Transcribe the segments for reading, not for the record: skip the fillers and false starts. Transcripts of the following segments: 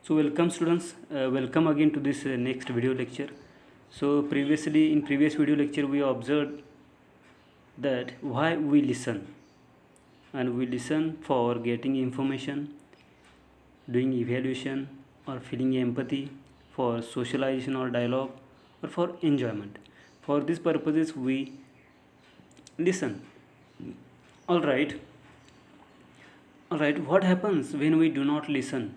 So welcome students, welcome again to this next video lecture. So previously in previous video lecture we observed that why we listen, and we listen for getting information, doing evaluation, or feeling empathy, for socialization or dialogue, or for enjoyment. For these purposes we listen. All right all right what happens when we do not listen,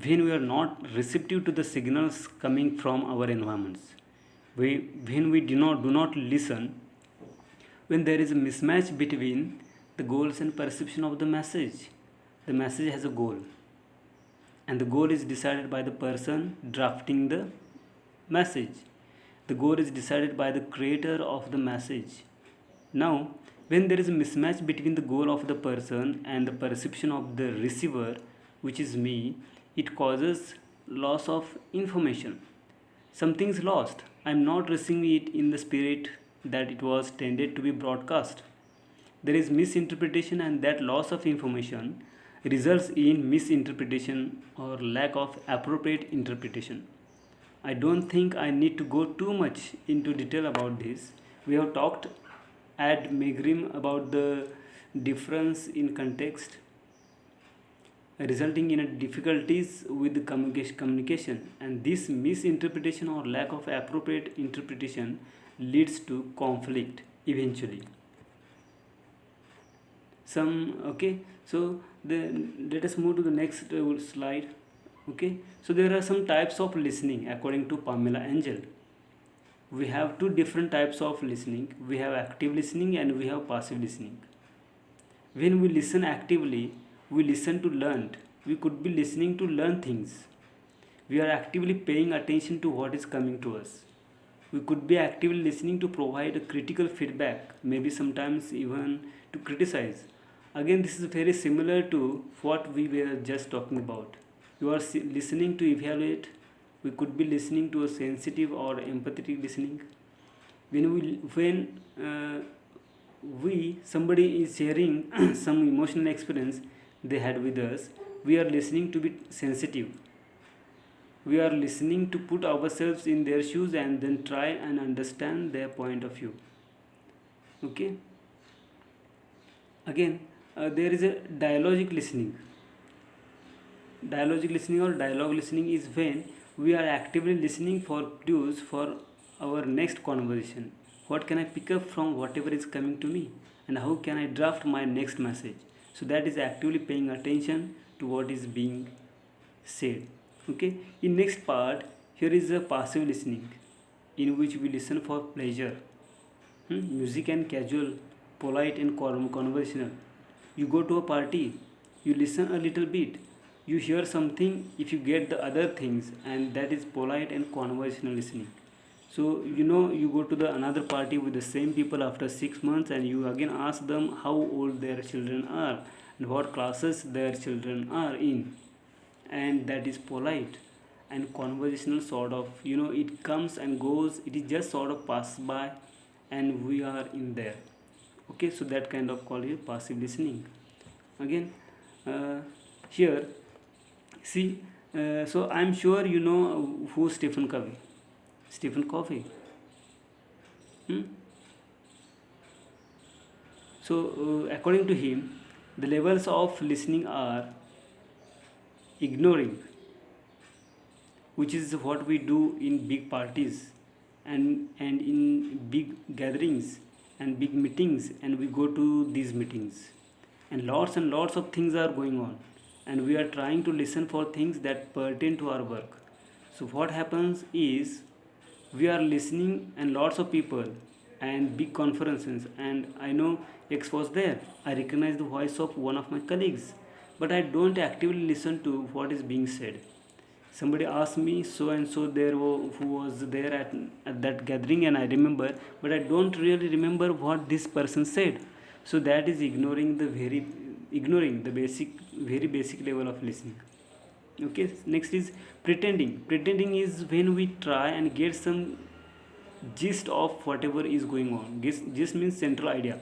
when we are not receptive to the signals coming from our environments? When we do not listen, when there is a mismatch between the goals and perception of the message. The message has a goal, and the goal is decided by the person drafting the message. The goal is decided by the creator of the message. Now, when there is a mismatch between the goal of the person and the perception of the receiver, which is me, it causes loss of information. Something is lost. I am not receiving it in the spirit that it was tended to be broadcast. There is misinterpretation, and that loss of information results in misinterpretation or lack of appropriate interpretation. I don't think I need to go too much into detail about this. We have talked ad megrim about the difference in context resulting in a difficulties with the communication, and this misinterpretation or lack of appropriate interpretation leads to conflict eventually. Let us move to the next slide. Okay, so there are some types of listening according to Pamela Angel. We have two different types of listening. We have active listening and we have passive listening. When we listen actively, we listen to learn. We could be listening to learn things. We are actively paying attention to what is coming to us. We could be actively listening to provide a critical feedback, maybe sometimes even to criticize. Again, this is very similar to what we were just talking about. You are listening to evaluate. We could be listening to a sensitive or empathetic listening. When somebody is sharing some emotional experience they had with us, we are listening to be sensitive. We are listening to put ourselves in their shoes and then try and understand their point of view. Okay, again, there is a dialogic listening. Dialogic listening or dialogue listening is when we are actively listening for clues for our next conversation. What can I pick up from whatever is coming to me, and how can I draft my next message? So that is actively paying attention to what is being said. Okay, in next part, here is a passive listening, in which we listen for pleasure. Music and casual, polite and conversational. You go to a party, you listen a little bit, you hear something if you get the other things, and that is polite and conversational listening. So you go to the another party with the same people after 6 months, and you again ask them how old their children are and what classes their children are in, and that is polite and conversational sort of. It comes and goes, it is just sort of pass by, and we are in there. Okay, so that kind of call is passive listening. Again, here, see, so I'm sure you know who Stephen Covey. Stephen Covey. Hmm? So according to him, the levels of listening are ignoring, which is what we do in big parties and in big gatherings and big meetings, and we go to these meetings and lots of things are going on, and we are trying to listen for things that pertain to our work. So what happens is, we are listening and lots of people and big conferences, and I know X was there. I recognize the voice of one of my colleagues, but I don't actively listen to what is being said. Somebody asked me so and so who was there at that gathering, and I remember, but I don't really remember what this person said. So that is ignoring the very basic level of listening. Okay, next is pretending. Pretending is when we try and get some gist of whatever is going on. Gist means central idea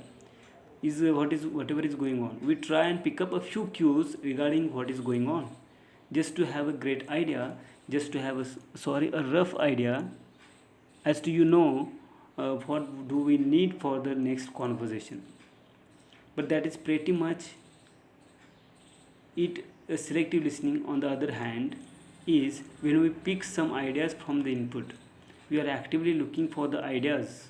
is whatever is going on. We try and pick up a few cues regarding what is going on. just to have a great idea, just to have a rough idea as to what do we need for the next conversation. But that is pretty much it. Selective listening, on the other hand, is when we pick some ideas from the input. We are actively looking for the ideas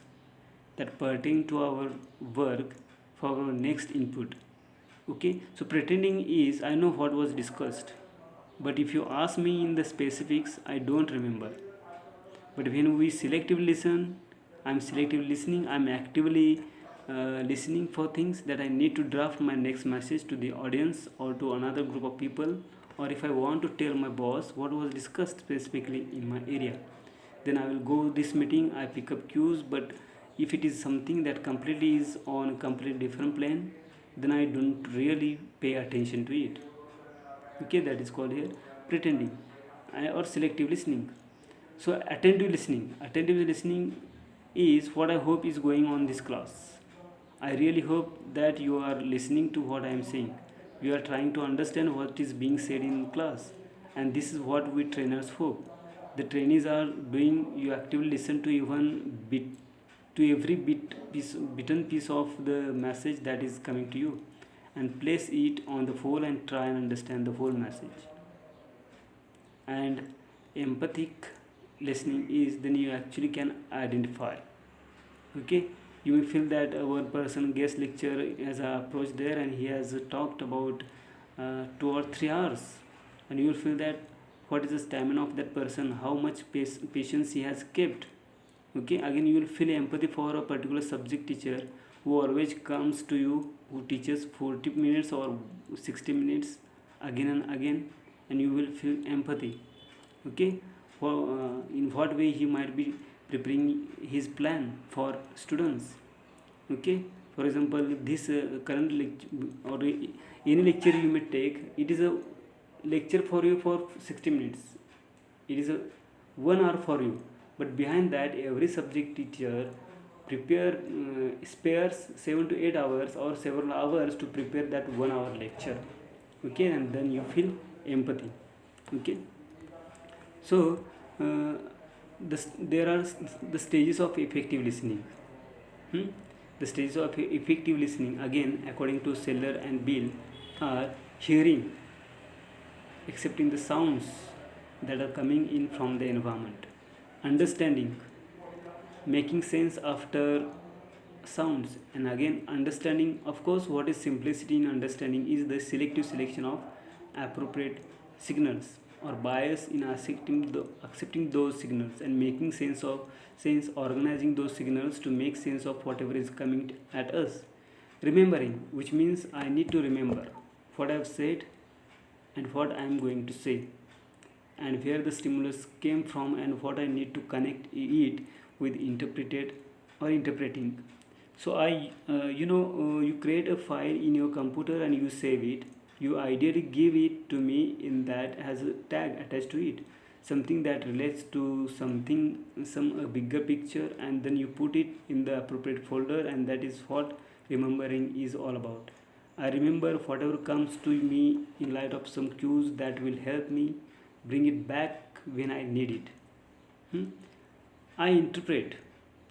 that pertain to our work for our next input. Okay, so pretending is I know what was discussed, but if you ask me in the specifics, I don't remember. But when we selectively listen, I'm selectively listening, I'm actively listening for things that I need to draft my next message to the audience or to another group of people, or if I want to tell my boss what was discussed specifically in my area. Then I will go this meeting, I pick up cues, but if it is something that completely is on a completely different plane, then I don't really pay attention to it. Okay, that is called here pretending or selective listening. So attentive listening is what I hope is going on this class. I really hope that you are listening to what I am saying. You are trying to understand what is being said in class, and this is what we trainers hope the trainees are doing. You actively listen to even bit to every bitten piece of the message that is coming to you, and place it on the whole and try and understand the whole message. And empathic listening is then you actually can identify. Okay, you may feel that our person guest lecture has approached there and he has talked about 2 or 3 hours, and you will feel that what is the stamina of that person, how much patience he has kept. Okay, again you will feel empathy for a particular subject teacher who always comes to you, who teaches 40 minutes or 60 minutes again and again, and you will feel empathy. Okay, in what way he might be preparing his plan for students. Okay, for example, this current lecture or any lecture you may take, it is a lecture for you for 60 minutes, it is a 1 hour for you, but behind that every subject teacher prepare spares 7 to 8 hours or several hours to prepare that 1 hour lecture. Okay, and then you feel empathy. Okay, so there are the stages of effective listening. Hmm? The stages of effective listening, again, according to Seller and Bill, are hearing, accepting the sounds that are coming in from the environment, understanding, making sense after sounds, and again understanding. Of course, what is simplicity in understanding is the selective selection of appropriate signals or bias in accepting those signals and making sense, organizing those signals to make sense of whatever is coming at us. Remembering, which means I need to remember what I have said and what I am going to say, and where the stimulus came from and what I need to connect it with interpreted or interpreting. So you create a file in your computer and you save it. You ideally give it to me in that has a tag attached to it, something that relates to some a bigger picture, and then you put it in the appropriate folder, and that is what remembering is all about. I remember whatever comes to me in light of some cues that will help me bring it back when I need it. Hmm? I interpret.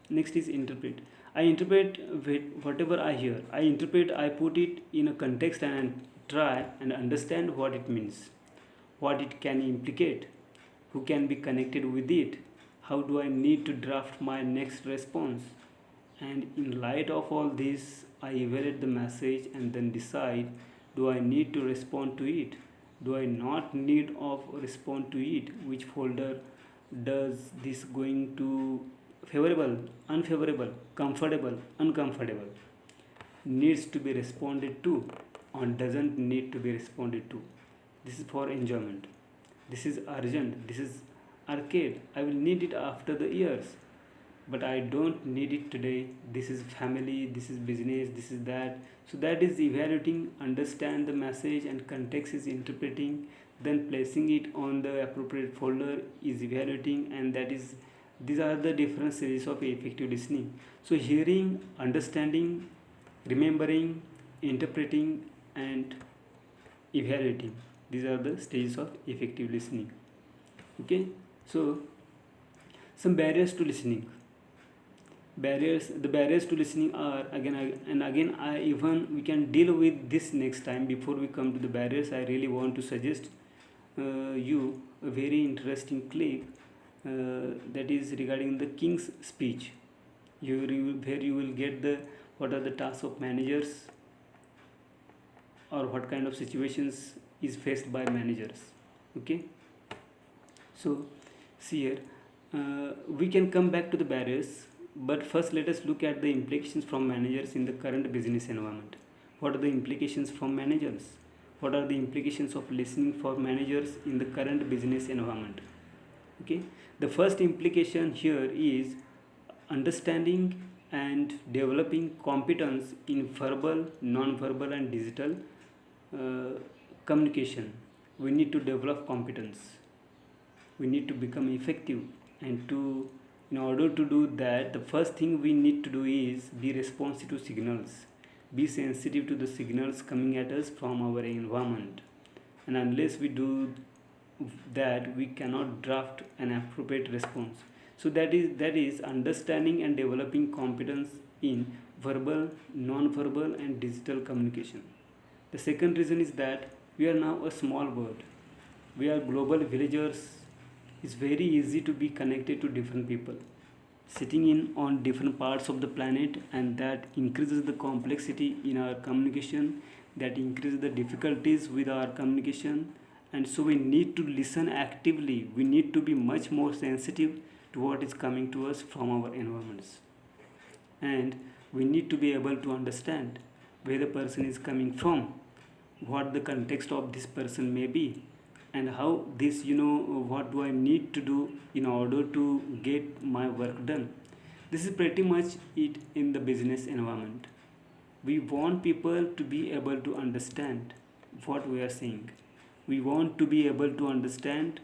Next is interpret. I interpret whatever I hear. I interpret, I put it in a context and try and understand what it means, what it can implicate, who can be connected with it, how do I need to draft my next response. And in light of all this, I evaluate the message and then decide, do I need to respond to it? Do I not need of respond to it? Which folder does this going to favorable, unfavorable, comfortable, uncomfortable, needs to be responded to or doesn't need to be responded to. This is for enjoyment. This is urgent. This is arcade. I will need it after the years, but I don't need it today. This is family, this is business, this is that. So that is evaluating, understand the message, and context is interpreting, then placing it on the appropriate folder is evaluating, and that is these are the different stages of effective listening. So hearing, understanding, remembering, interpreting, and evaluating. These are the stages of effective listening. Okay, so some barriers to listening. The barriers to listening are and again, I even we can deal with this next time. Before we come to the barriers, I really want to suggest you a very interesting clip that is regarding the king's speech. Where you will get the what are the tasks of managers, or what kind of situations is faced by managers. Okay, so see here, we can come back to the barriers, but first let us look at the implications from managers in the current business environment. What are the implications from managers? What are the implications of listening for managers in the current business environment? Okay, the first implication here is understanding and developing competence in verbal, non-verbal, and digital communication. We need to develop competence. We need to become effective, and in order to do that, the first thing we need to do is be responsive to signals, be sensitive to the signals coming at us from our environment. And unless we do that, we cannot draft an appropriate response. So that is understanding and developing competence in verbal, non-verbal, and digital communication. The second reason is that we are now a small world. We are global villagers. It's very easy to be connected to different people sitting in on different parts of the planet, and that increases the complexity in our communication, that increases the difficulties with our communication. And so we need to listen actively. We need to be much more sensitive to what is coming to us from our environments, and we need to be able to understand where the person is coming from, what the context of this person may be, and how this, what do I need to do in order to get my work done. This is pretty much it in the business environment. We want people to be able to understand what we are saying. We want to be able to understand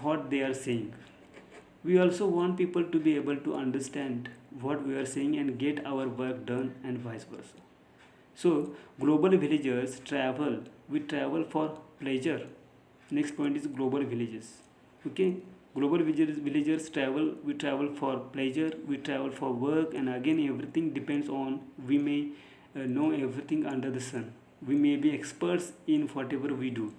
what they are saying. We also want people to be able to understand what we are saying and get our work done, and vice versa. So, global villagers travel. We travel for pleasure. Next point is global villages. Okay, global villagers travel. We travel for pleasure. We travel for work, and again, everything depends on. We may know everything under the sun. We may be experts in whatever we do,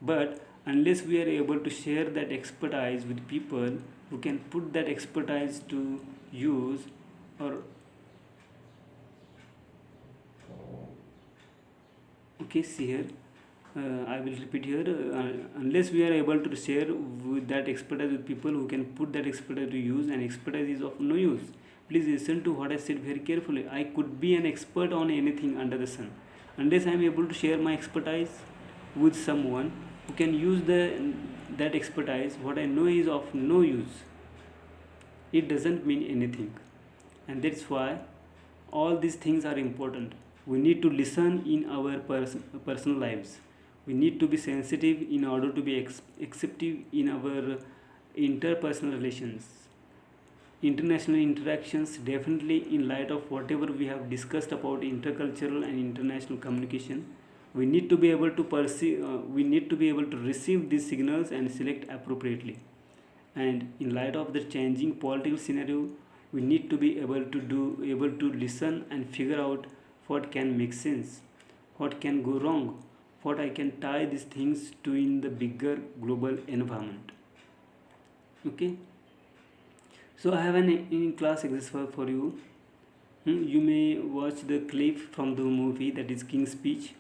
but unless we are able to share that expertise with people who can put that expertise to use, or okay, see here, I will repeat here, unless we are able to share with that expertise with people who can put that expertise to use, and expertise is of no use. Please listen to what I said very carefully. I could be an expert on anything under the sun. Unless I am able to share my expertise with someone who can use that expertise, what I know is of no use. It doesn't mean anything. And that's why all these things are important. We need to listen in our personal lives. We need to be sensitive in order to be acceptive in our interpersonal relations, international interactions. Definitely, in light of whatever we have discussed about intercultural and international communication, we need to be able to perceive. We need to be able to receive these signals and select appropriately. And in light of the changing political scenario, we need to be able to listen and figure out what can make sense, what can go wrong, what I can tie these things to in the bigger global environment. Okay, so I have an in class exercise for you. You may watch the clip from the movie, that is King's Speech.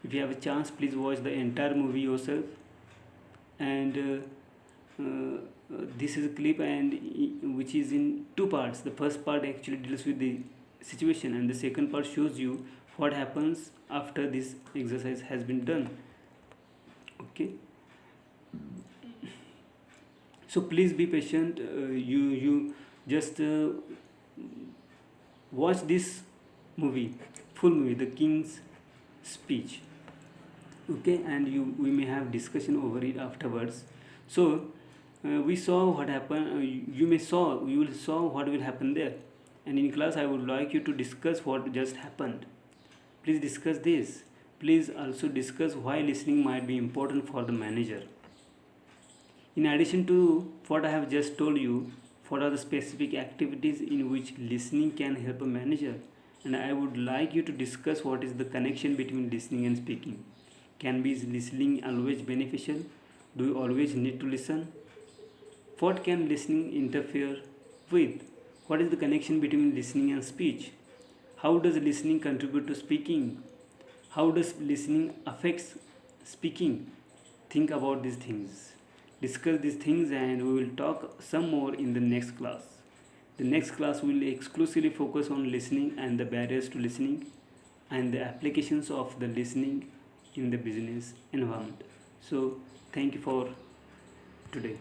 If you have a chance, please watch the entire movie yourself. And this is a clip, and which is in two parts. The first part actually deals with the situation, and the second part shows you what happens after this exercise has been done. Okay, so please be patient. You just watch this movie, full movie, The King's Speech. Okay, and we may have discussion over it afterwards. So we saw what happened. You will saw what will happen there. And in class, I would like you to discuss what just happened. Please discuss this. Please also discuss why listening might be important for the manager. In addition to what I have just told you, what are the specific activities in which listening can help a manager? And I would like you to discuss what is the connection between listening and speaking. Can be listening always beneficial? Do you always need to listen? What can listening interfere with? What is the connection between listening and speech? How does listening contribute to speaking? How does listening affects speaking? Think about these things. Discuss these things and we will talk some more in the next class. The next class will exclusively focus on listening and the barriers to listening and the applications of the listening in the business environment. So, thank you for today.